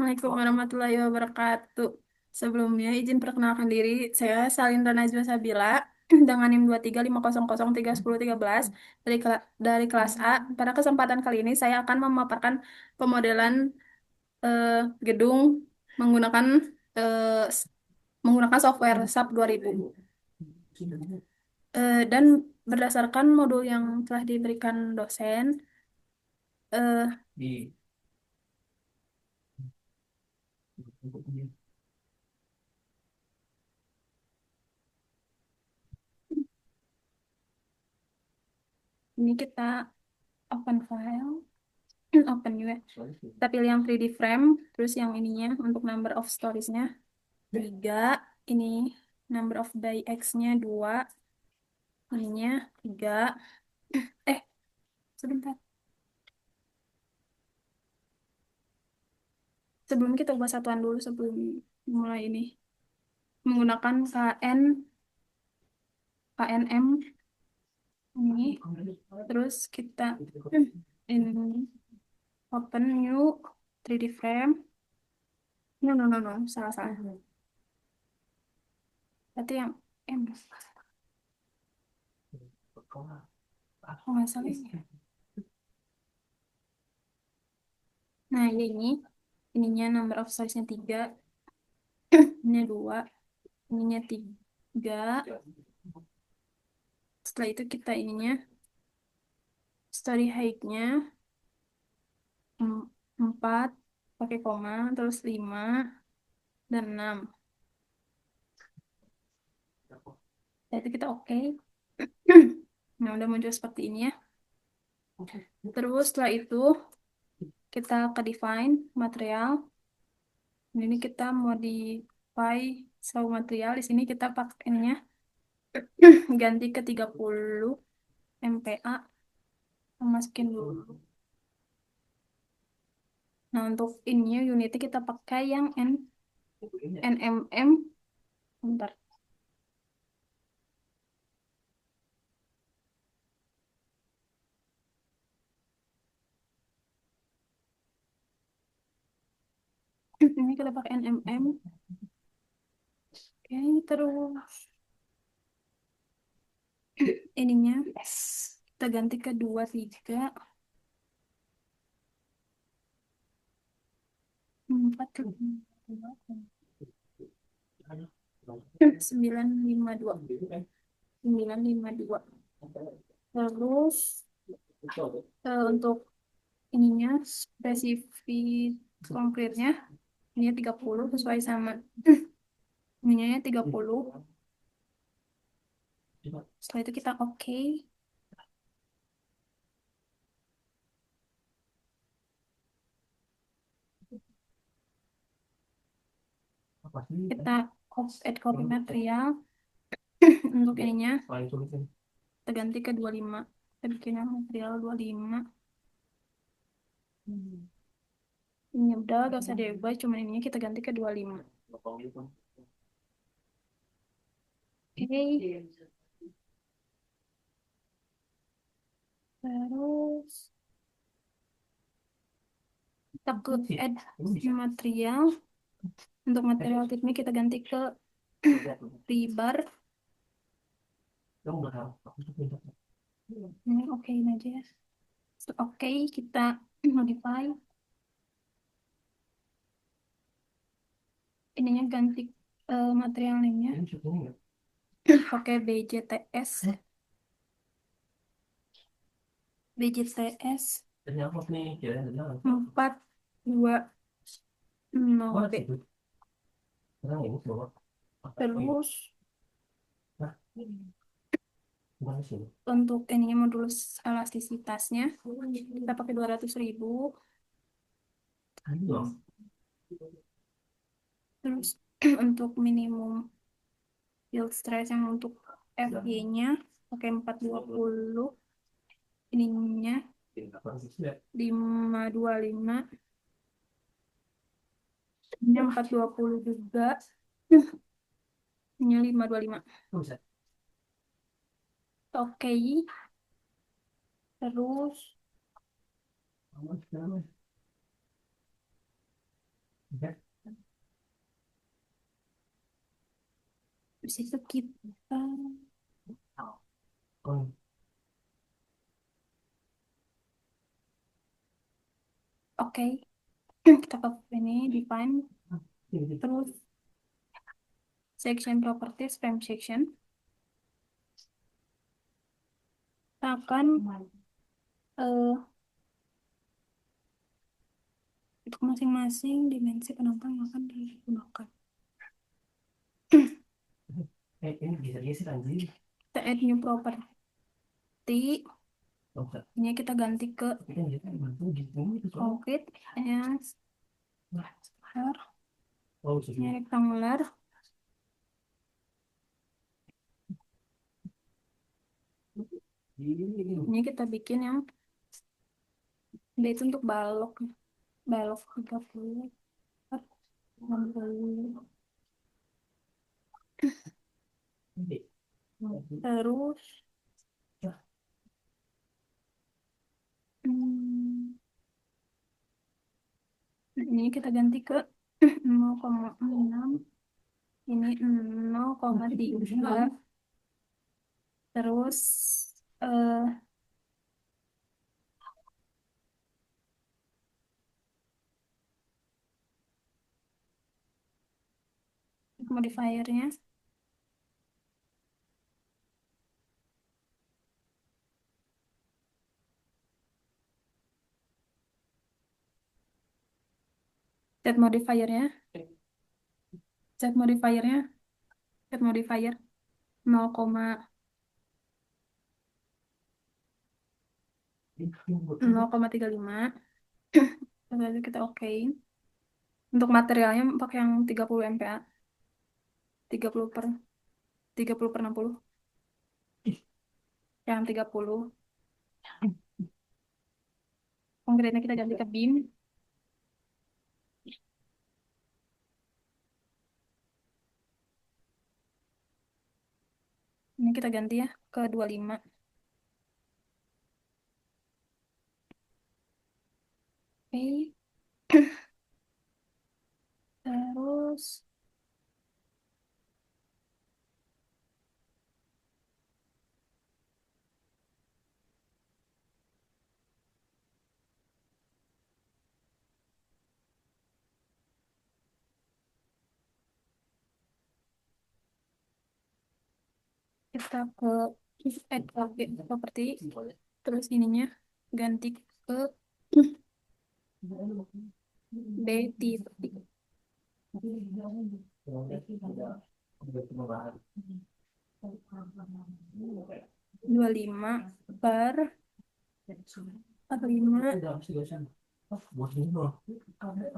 Assalamualaikum warahmatullahi wabarakatuh. Sebelumnya izin perkenalkan diri, saya Salindra Najwa Sabila dengan NIM 235003013 dari kelas A. Pada kesempatan kali ini saya akan memaparkan pemodelan eh, gedung menggunakan eh, s- menggunakan software SAP 2000. Dan berdasarkan modul yang telah diberikan dosen, eh, ini kita open file. Open juga. Kita pilih yang 3D frame, terus yang ininya untuk number of storiesnya 3, ini number of die X-nya 2, ininya 3. Eh, sebentar. Sebelum kita ubah satuan dulu sebelum mulai ini. Menggunakan KNM ini. Terus kita ini open new 3D frame. No, no, no, no. Salah, salah. Berarti yang M. Oh, nggak salah ini. Nah, ininya number of size-nya 3, ininya 2, ininya 3. Setelah itu kita ininya story height-nya 4 pakai koma, terus 5 dan 6. Setelah itu kita oke. Nah, udah muncul seperti ini ya. Terus setelah itu kita ke define material. Ini kita modify saw material. Di sini kita pakai ininya ganti ke 30 MPa. Masukin dulu. Nah, untuk ini unitnya kita pakai yang NMM. Bentar. Ini kita pakai NMM. Oke, terus ininya kita ganti ke 23, 4, 952. 952. Terus untuk ininya spesifik konkretnya ini 30 sesuai sama ininya 30. Setelah itu kita oke. Kita add copy material untuk ininya kita ganti ke 25. Kita bikin yang material 25. Ini udah gak usah diubah, cuma ininya kita ganti ke 25. Oke. Terus kita ke add material. Untuk material tipnya kita ganti ke rebar. Ini oke aja ya. Oke, kita modify. Ininya ganti material name-nya. Oke, BJTS. BJTS 420B. Terus untuk ininya modulus elastisitasnya kita pakai 200.000. Terus untuk minimum field stress yang untuk FY-nya pakai 420. Ininya 525. Ini 420 juga. Ini 525. Oke. Terus Habis itu kita oke, kita ke ini define, terus section properties frame section, kita akan eh, untuk masing-masing dimensi penampang yang akan digunakan. Kita add new property, ini kita ganti ke concrete and ini rectangular. Ini kita bikin yang D itu untuk balok 30, 60. Terus ini kita ganti ke 0,6, ini 0,3. Terus modifiernya set modifiernya set modifiernya set modifier 0,35. Lalu kita oke. Untuk materialnya pakai yang 30 MPa, 30/60, yang 30. Konkretnya kita ganti ke beam. Ini kita ganti ya ke 25. Oke. Terus kita ke add object property, terus ininya ganti ke D titik 25 per 45.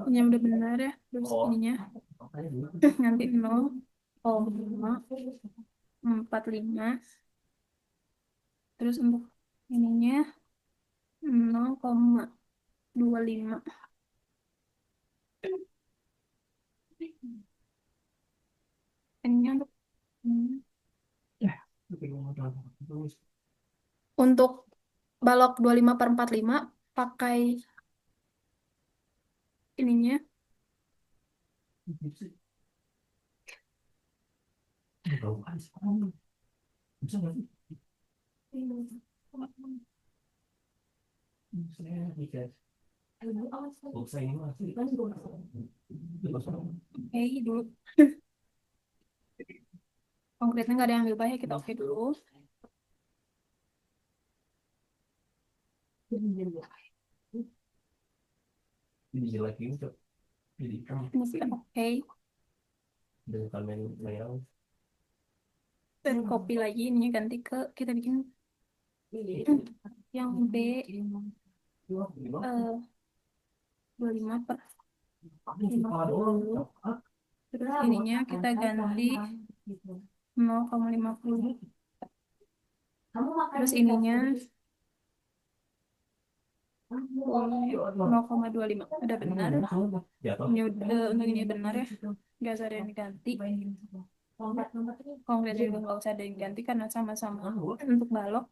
Ini yang udah benar ya. Terus ininya nanti 0,45. Terus untuk ininya 0,25. Ininya untuk balok 25/45 pakai ininya oke dulu. Konkretnya nggak ada yang lebih baik, kita oke dulu. Ini kita oke. Dan copy lagi, ini ganti ke kita bikin yang B 25/50. Terus ininya kita ganti 0,50. Terus ininya 0,25 udah benar. Ini untuk ini benar ya, nggak usah ada yang diganti. Konkretnya juga nggak usah ada yang diganti karena sama-sama untuk balok.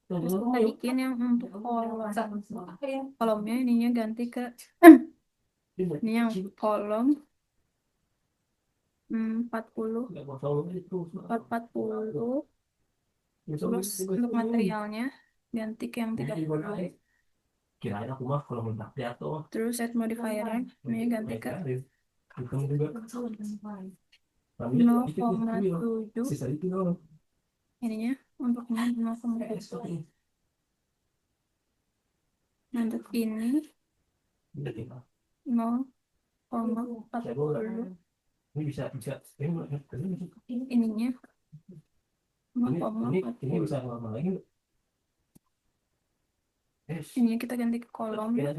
Terus kita bikin yang untuk kolom. Kolomnya ininya ganti ke Ini yang kolom 40 440. Terus untuk materialnya ganti ke yang 30. Kirain aku mah kalau meledak jatuh. Terus set modifier ini ganti ke Hitung juga. 0,7. Sisa itu doang. Ininya untuknya 0,7. Nah, untuk ini 0,40. Ini bisa Ininya ini bisa 0,40. lama lagi. Ini kita ganti ke kolom. Bisa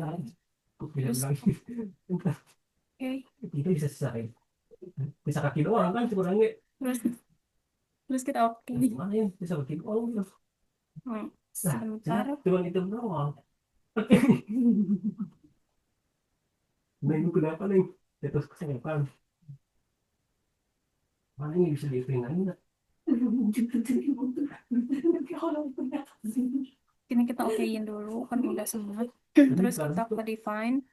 Terus bilang oke. itu bisa selesai. Bisa kaki doang kan kurangnya. Terus terus kita oke. Mana ya bisa kaki doang gitu. Nah, Sebentar. cuma itu doang. Nah, ini kenapa nih? Jatuh kesempalan. Mana ini bisa diperingatin nggak? Ini kita okein dulu kan udah semua. Terus kita ke define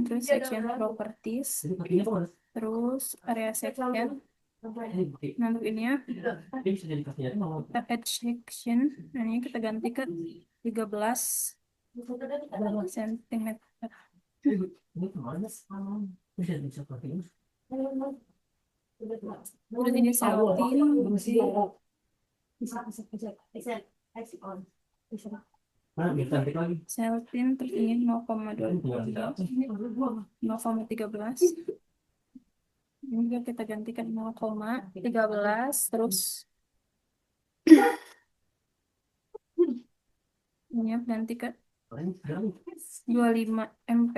terus section properties, terus area section. Nah, untuk ini ya kita add section. Nah, ini kita ganti ke 13 cm. Ini kemana? Bisa pakai ini. Terus ini Nah, biar cantik lagi. seltin terus ini 0,13. Ini juga kita gantikan 0,13. Terus ini ganti ke 25 MP.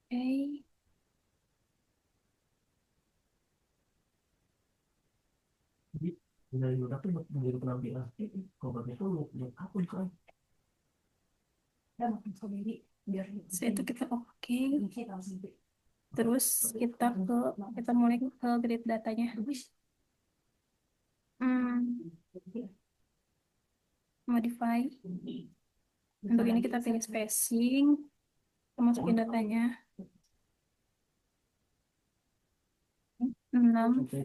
Oke. Jadi dari udah tuh buat menjadi penampilan. Covernya tuh buat apa kan? So, itu kita oke. Terus kita mulai ke grid datanya. Modify. Untuk ini kita pilih spacing, kita masukin datanya 6,9,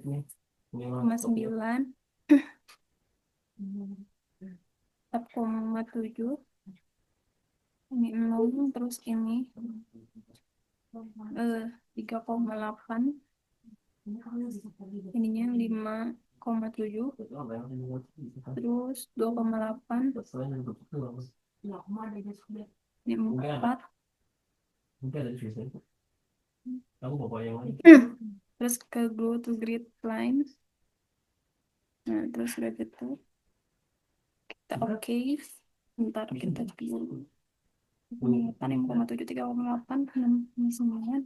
4,7. Ini 0, terus ini 3,8. Ininya 5,7. Terus 2,8. Ini 4. Kamu bawa yang lain. Terus ke go to grid line. Nah, terus udah gitu kita oke. Bentar kita cek dulu. 5,7, 3,8, 6,9.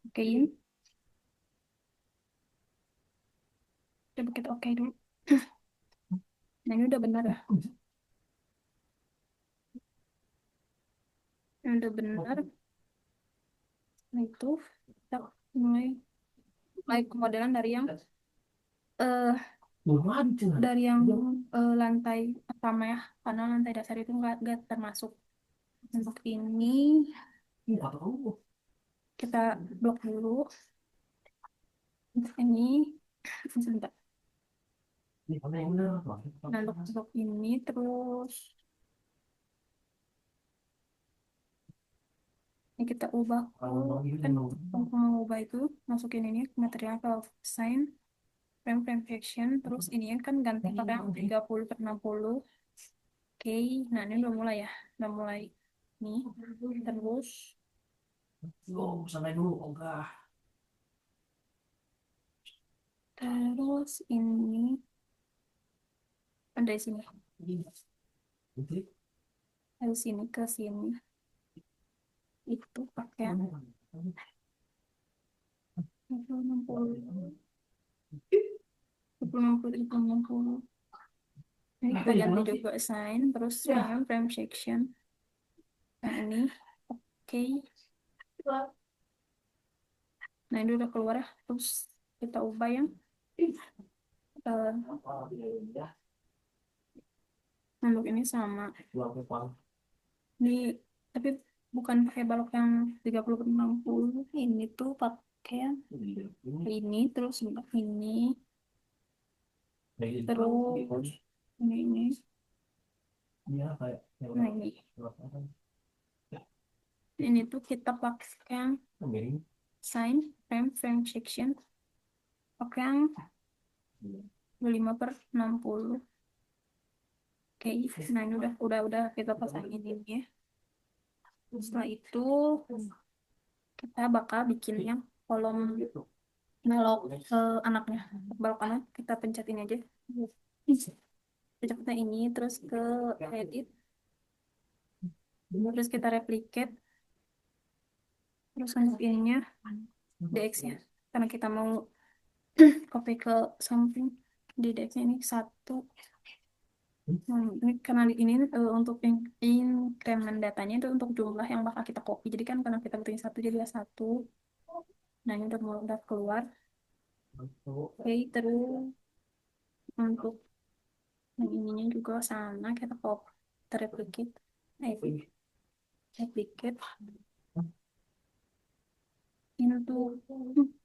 Okein. Coba kita oke dulu. Nah, ini udah benar ya. Ini udah benar. Nah, itu kita mulai pemodelan dari yang lantai pertama ya, karena lantai dasar itu nggak termasuk. Untuk ini kita blok dulu. Untuk ini sebentar. Nah, blok ini terus ini kita ubah kan untuk mengubah itu masukin ini material ke sign frame section. Terus ini kan ganti pakai 30/60. Oke, nah ini udah mulai ya, udah mulai nih. Sampai dulu, enggak. Terus ini dari sini, dari sini ke sini itu pakai 60, 60. Ini kita ganti juga sign, terus frame section. Nah ini oke. Nah ini udah keluar ya, terus kita ubah yang Untuk ini sama. Ini tapi bukan pakai balok yang 30 per 60. Ini tuh pakai yang ini terus ini terus ini. Nah ini tuh kita pakai yang sign frame section pakai yang 25 per 60. Oke, nah ini udah kita pasangin ini ya. Setelah itu kita bakal bikin yang kolom balok anaknya. Balok anak kita pencet ini aja. Pencet ini terus ke edit, terus kita replicate, terus untuk ininya DX ya. Karena kita mau copy ke samping di DX ini satu. Ini karena ini untuk increment datanya itu untuk jumlah yang bakal kita copy. Jadi kan karena kita butuhin satu jadi ya satu. Nah ini udah keluar. Oke, terus untuk yang ininya juga sama kita copy, kita replicate, replicate ini tuh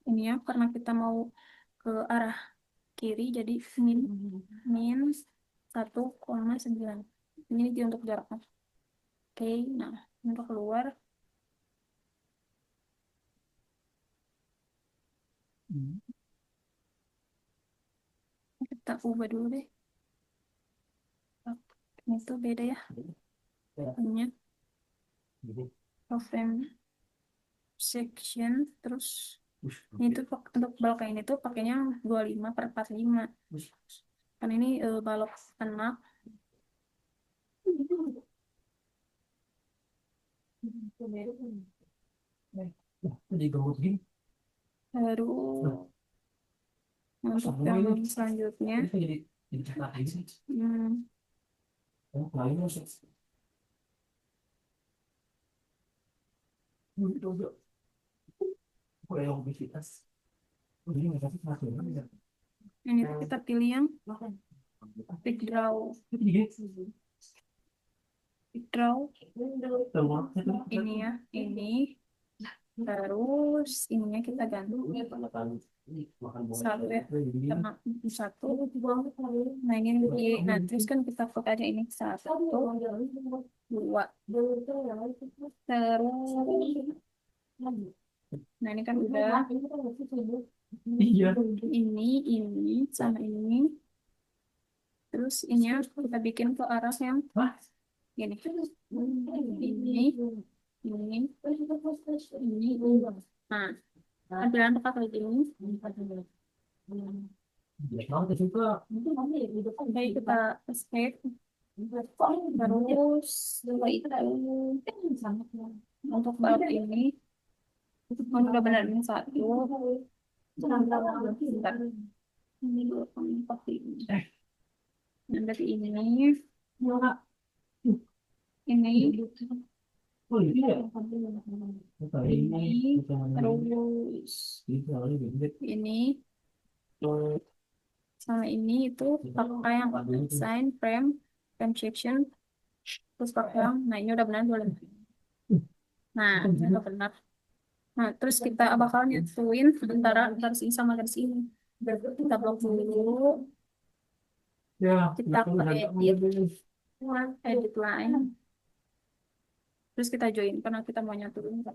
ini ya karena kita mau ke arah kiri jadi min 1,9. Ini dia untuk jaraknya. Oke, nah untuk keluar kita ubah dulu deh. Ini tuh beda ya. Ini frame section terus ini tuh untuk balok ini tuh pakainya 25 per 45 kan ini balok anak. Baru untuk yang selanjutnya hmm, ini tuh kita pilih yang pick draw ini ya ini terus ininya kita ganti satu ya karena satu. Nah ini nah terus kan kita foto aja ini satu dua terus nah ini kan udah ini sama ini terus ini ya kita bikin ke arah yang gini ini nah ambilan dekat lagi ini. Oke kita escape terus setelah itu untuk balok ini udah benar ini satu. Bentar. Ini 2,4 nah berarti ini terus ini sama ini itu pakai yang sign frame section terus pakai yang nah ini udah benar boleh. Nah ini udah benar. Nah terus kita bakal nyatuin antara garis ini sama garis ini. Kita blok dulu, kita ke edit line, terus kita join karena kita mau nyatuin kan.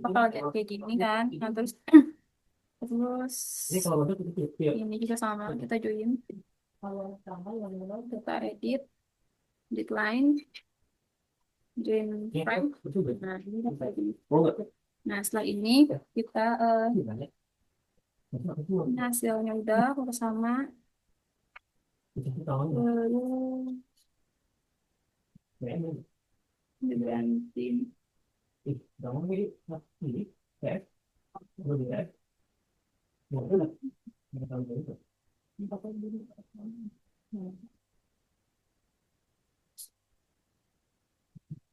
Bakal kayak gini kan. Nah terus ini juga sama kita join, kita edit line, join frame. Nah ini udah kayak gini. Nah setelah ini kita hasilnya udah sama diganti.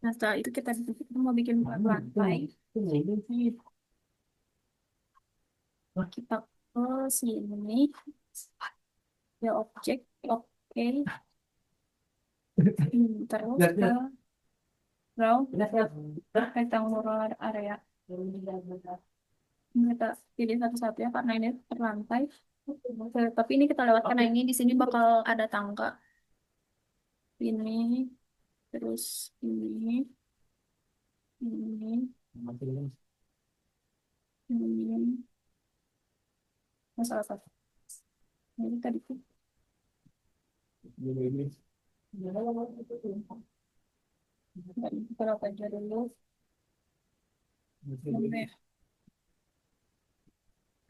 Nah setelah itu kita mau bikin lantai, kita Oh, sini. Ya, objek. Oke. Terus Lihat, ke lihat. draw Lihat, lihat. rectangular area. Ini kita pilih satu-satu ya, karena ini terlantai. Oke, tapi ini kita lewat karena ini di sini bakal ada tangga. Ini, terus ini, masalah satu. Ini tadi tuh. Dan kita lihat aja dulu. Ini,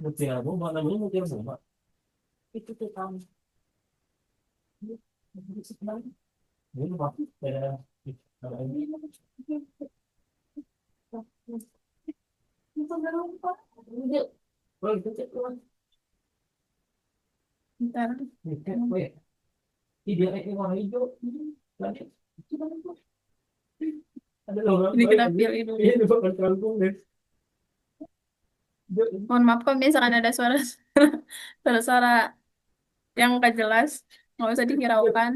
Mutiara boba, namanya mutiara boba. Itu tuh kamu. Ini bagus kayak kalau ini. Oh, itu cek tuh. bentar. Ini cek, weh. Ini dia kayak warna hijau. Tadi. Ada lorong Ini kita baik aja. pilih dulu. Iya, itu bakal kangkung deh. Mohon maaf kalau misalkan ada suara suara yang nggak jelas, nggak usah dihiraukan.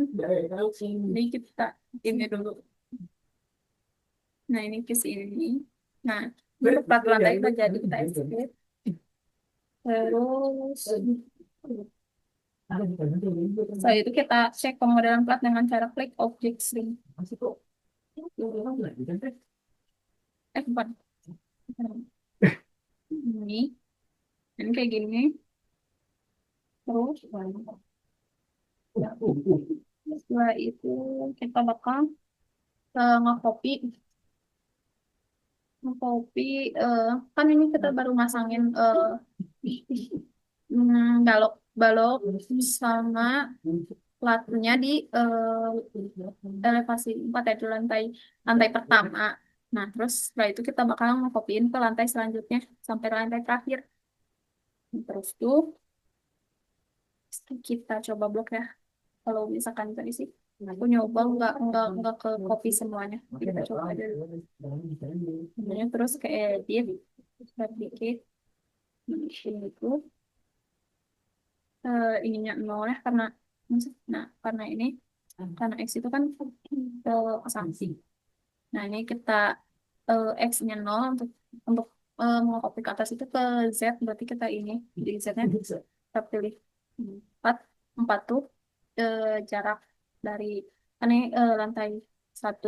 Ini kita ini dulu. Nah, ini ke sini. Nah, ini plat lantai udah jadi kita escape. Terus, setelah itu kita cek pemodelan plat dengan cara klik objek string. Bukan. Ini kayak gini. Terus, setelah itu kita bakal nge-copy nge-copy kan ini kita baru masangin balok balok sama platnya di elevasi 4 ya, di lantai lantai pertama. Nah, terus setelah itu kita bakal nge-copyin ke lantai selanjutnya sampai lantai terakhir. Terus tuh kita coba blok ya. Kalau misalkan tadi sih aku nyoba nggak ke copy semuanya. Jadi kita coba aja dulu. Kemudian terus ke edit, duplicate, ini itu ininya nol ya karena ini karena x itu kan saksi. Nah, ini kita x-nya nol untuk mau copy ke atas itu ke z, berarti kita ini di z-nya kita pilih 4 4 tuh jarak dari ini lantai 1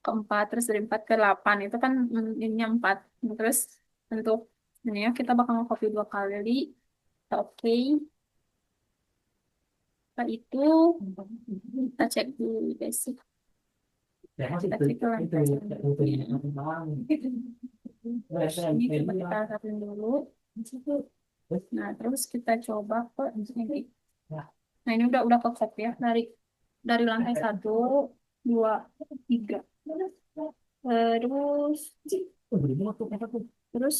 ke 4, terus dari 4 ke 8 itu kan ininya 4. Terus untuk ini ya kita bakal copy 2 kali. Kita oke. Setelah itu kita cek dulu basic. Kita cek ke lantai selanjutnya. Ini coba kita rapiin dulu. Nah, terus kita coba ke sini. Nah, ini udah ke copy ya dari lantai 1, 2, 3. Terus terus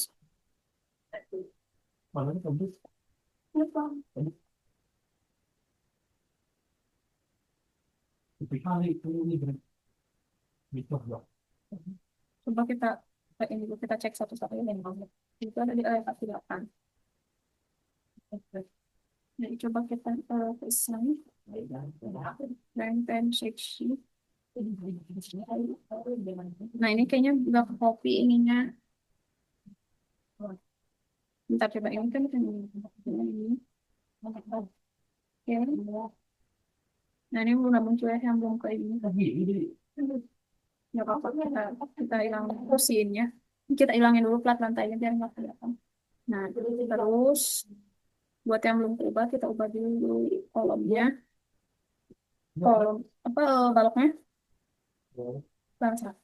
coba kita ini dulu, kita cek satu-satu ini. Itu ada di elevasi 8. Jadi coba kita pesan dan section. Nah, ini kayaknya udah copy ininya. Bentar, coba ini kan ini. Oke. Nah, ini belum muncul ya, yang belum ke ini. Nggak apa-apa, kita hilang kursiinnya. Kita hilangin dulu plat lantainya biar nggak kelihatan. Nah, terus buat yang belum terubah, kita ubah dulu kolomnya. Kolom apa baloknya? Bangsa.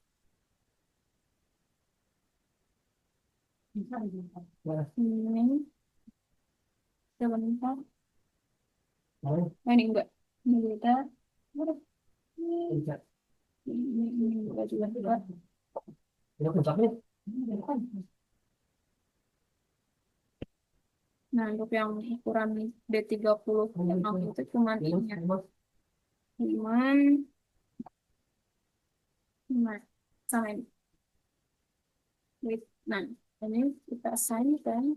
Ini sebentar. Nah, ini enggak. Ini kita. Ini enggak juga. Nah, untuk yang ukuran D30 yang aku itu cuma ini ya. 5, 5 sama ini. Nah, ini kita assign kan.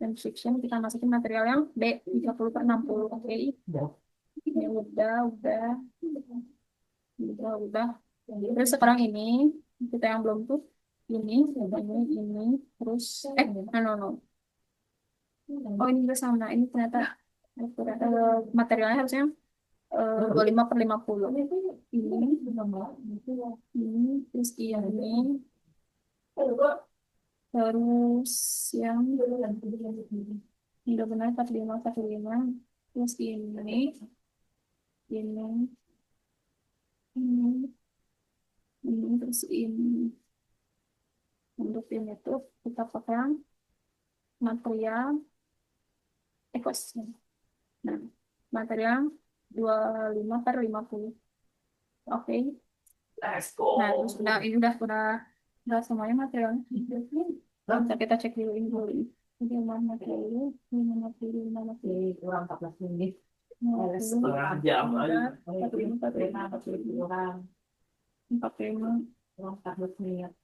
dan section kita masukin material yang B 30/60. Oke. Ini udah. Terus sekarang ini kita yang belum tuh ini, terus no. Oh ini udah sama. Ini ternyata materialnya harusnya 25/50. Ini terus terus yang ini udah benar 45/45. Terus ini, ini, terus ini. Untuk ini tuh kita pakai yang material ekos. Nah, material 25/50. Oke. Let's Nah, go. terus ini udah semuanya materialnya. Bentar, kita cek dulu ini dulu. Ini mana dulu? Ini mana dulu? Mana dulu? Kurang 14 menit. Setengah Setengah jam aja. 45. Kurang 14 menit.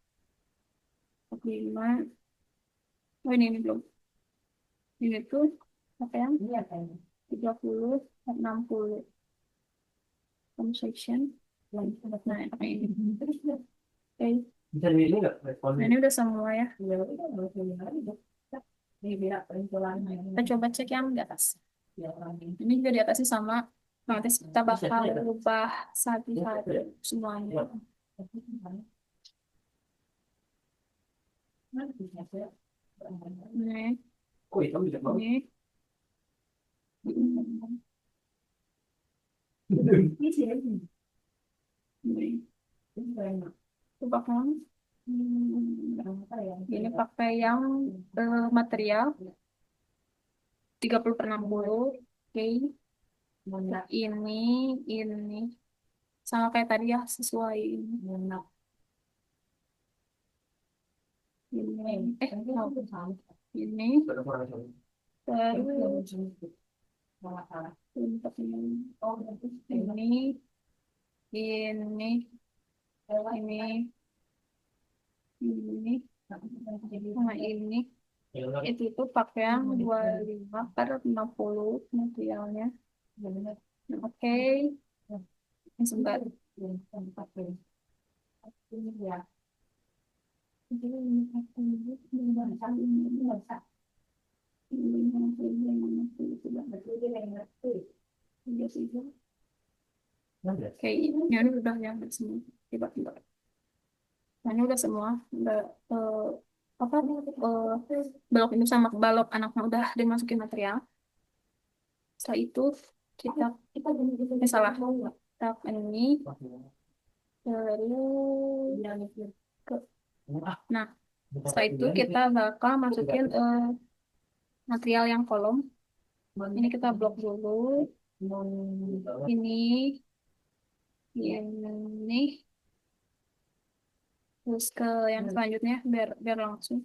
45. Oh ini belum. Ini tuh apa yang Ini apa ini? 30/60 section. Nah, apa ini? Oke. Bisa di ini nggak? Nah, ini udah semua ya. Ini biar penjualan. Kita coba cek yang di atas. Ini juga di atasnya sama. Nanti kita bakal ubah satu-satu semuanya. Ini, Oh, itu bisa banget. ini. Ini. Coba kan. Ini pakai yang material 30/60. Oke. Ini sama kayak tadi ya, sesuai ini. Ini terus untuk ini sama ini itu pakai yang 25/60 materialnya. Oke. Sebentar. Oke, ini udah yang semua. Tiba-tiba. Nah, ini udah semua. Udah apa balok ini sama balok anaknya udah dimasukin material. Setelah itu kita salah. Tahap ini terus ke nah setelah itu kita bakal masukin material yang kolom. Ini kita blok dulu. Ini terus ke yang selanjutnya biar langsung.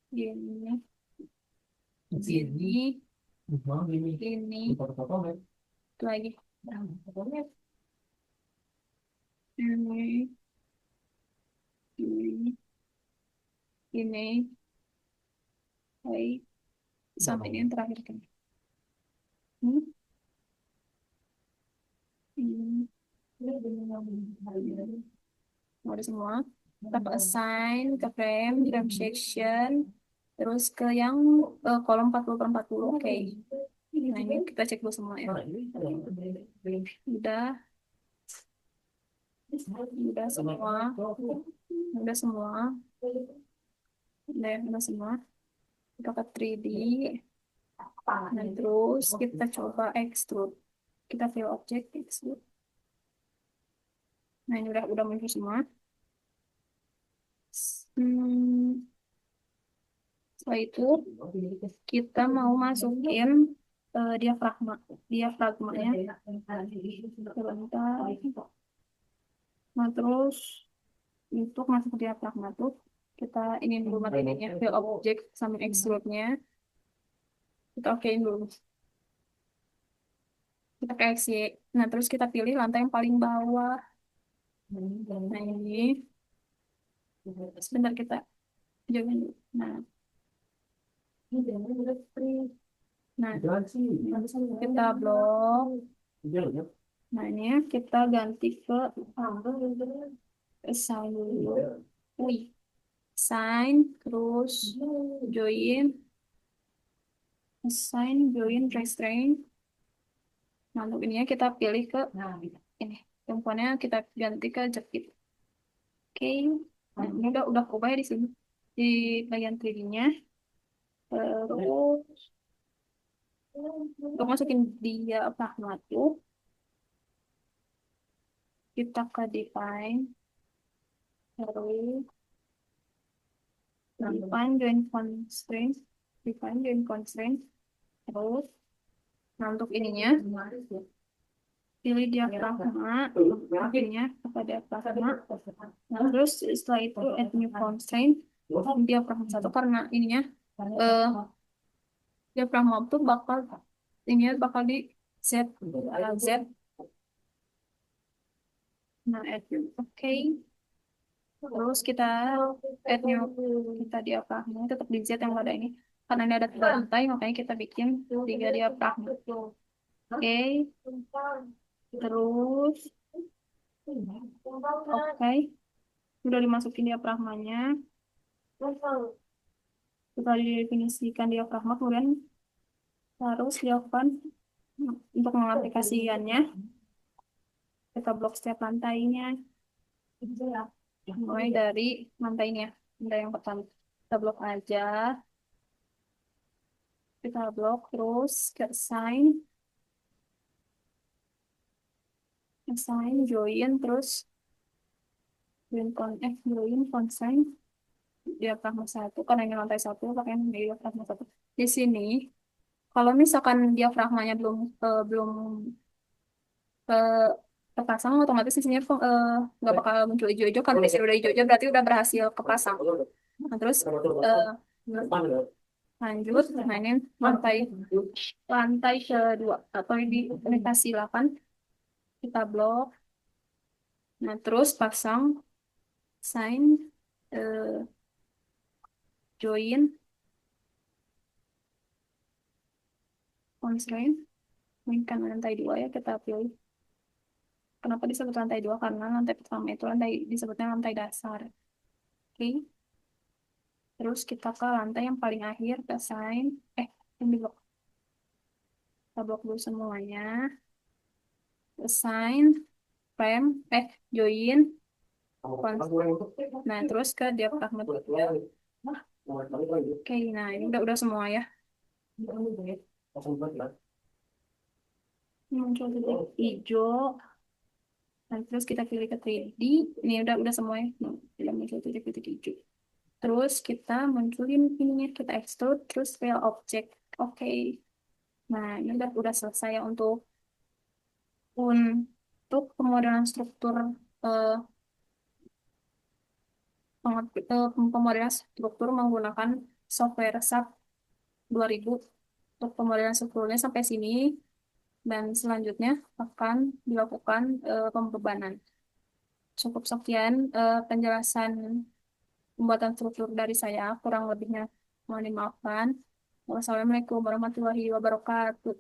Ini ini itu lagi. Ini baik sampai ini yang terakhir kan. Hmm? Hmm. Udah semua. Kita ke assign, ke frame section, terus ke yang kolom 40/40. Oke. Nah, ini kita cek dulu semua ya. Udah, udah semua. Udah semua. Udah semua. Kita ke 3D. Nah, terus kita coba extrude. Kita fill object, extrude. Nah, ini udah muncul semua. Setelah itu kita mau masukin diafragmanya. Sebentar. Nah, terus untuk masuk ke diafragma tuh kita ini dulu materinya, fill object sama extrude-nya. Kita okein dulu. Kita ke XY. Nah, terus kita pilih lantai yang paling bawah. Nah, ini. Sebentar kita jangan dulu. Nah, Nah, Jangan sih. kita blok. Jangan ya. Nah, ini ya, kita ganti ke assign dulu. Wih, assign, terus join, assign, join, restraint. Nah, untuk ini ya kita pilih ke ini. Temponya kita ganti ke jepit. Oke. Nah, ini udah ubah ya di sini. Di bagian 3D-nya. Terus untuk masukin dia apa tuh kita ke define terus define join constraint define join constraint terus nah untuk ininya pilih diafragma akhirnya kepada diafragma nah terus setelah itu add new constraint diafragma satu karena ininya eh diafragma itu bakal ininya bakal di Z Z nah add new oke. Terus kita add new kita diafragma tetap di Z yang ada ini. Karena ini ada 3 lantai, makanya kita bikin 3 diafragma. Oke, terus oke, udah dimasukin diafragmanya. Kita didefinisikan diafragma, kemudian harus dilakukan untuk mengaplikasikannya. Kita blok setiap lantainya. Mulai dari lantainya, lantai yang pertama. Kita blok aja, kita blok terus ke assign join terus join constraint diafragma satu karena ini lantai satu pakai diafragma satu di sini kalau misalkan diafragmanya belum eh, terpasang otomatis di sini nggak bakal muncul hijau-hijau kalau di sini udah hijau-hijau berarti udah berhasil kepasang nah terus eh, lanjut nah ini lantai lantai kedua atau di orientasi 8 kita blok nah terus pasang sign eh, join constraint mainkan lantai 2 ya kita pilih kenapa disebut lantai 2 karena lantai pertama itu lantai disebutnya lantai dasar oke terus kita ke lantai yang paling akhir ke sign yang di blok kita blok dulu semuanya assign frame join nah terus ke diafragma oke nah ini udah semua ya muncul titik hijau nah terus kita pilih ke 3D ini udah semua ya nah, udah muncul titik-titik hijau terus kita munculin ininya kita extrude terus fill object oke nah ini udah selesai ya untuk pemodelan struktur eh, pemodelan struktur menggunakan software SAP 2000 untuk pemodelan strukturnya sampai sini dan selanjutnya akan dilakukan pembebanan. Cukup sekian penjelasan pembuatan struktur dari saya, kurang lebihnya mohon dimaafkan. Wassalamualaikum warahmatullahi wabarakatuh.